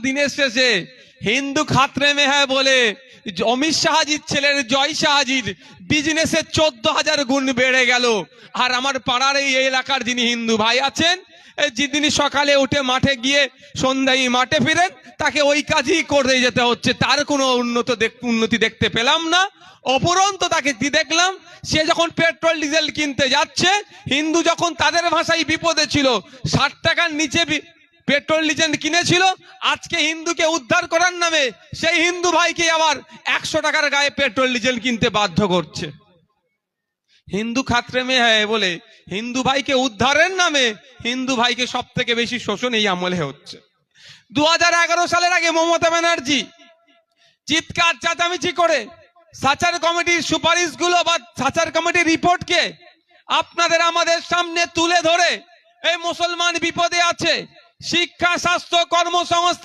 দিনের শেষে হিন্দু খাতরে মে হ্যায় বলে অমিত শাহজির ছেলের জয় শাহজির বিজনেসে 14,000 গুণ বেড়ে গেল। আর আমার পাড়ার এই এলাকার যিনি হিন্দু ভাই আছেন, যিনি সকালে উঠে মাঠে গিয়ে সন্ধ্যায় মাঠে ফিরেন, তাকে ওই কাজই করে যেতে হচ্ছে, তার কোনো উন্নতি দেখতে পেলাম না। অপরন্ত তাকে কি দেখলাম, সে যখন পেট্রোল ডিজেল কিনতে যাচ্ছে, হিন্দু যখন তাদের ভাষায় বিপদে ছিল, 60 টাকার নিচে পেট্রোল ডিজেল কিনেছিল, আজকে হিন্দুকে উদ্ধার করার নামে সেই হিন্দু ভাইকে আবার 100 টাকার গায়ে পেট্রোল ডিজেল কিনতে বাধ্য করছে। হিন্দু খাতরে মে হ্যায় বলে হিন্দু ভাইকে উদ্ধারের নামে হিন্দু ভাইকে সব থেকে বেশি শোষণ এই আমলে হচ্ছে। 2011 সালের আগে মমতা ব্যানার্জি চিৎকার চেঁচামেচি করে সাচার কমিটির সুপারিশগুলো বা সাচার কমিটির রিপোর্টকে আপনাদের আমাদের সামনে তুলে ধরে এই মুসলমান বিপদে আছে, শিক্ষা, স্বাস্থ্য, কর্মসংস্থান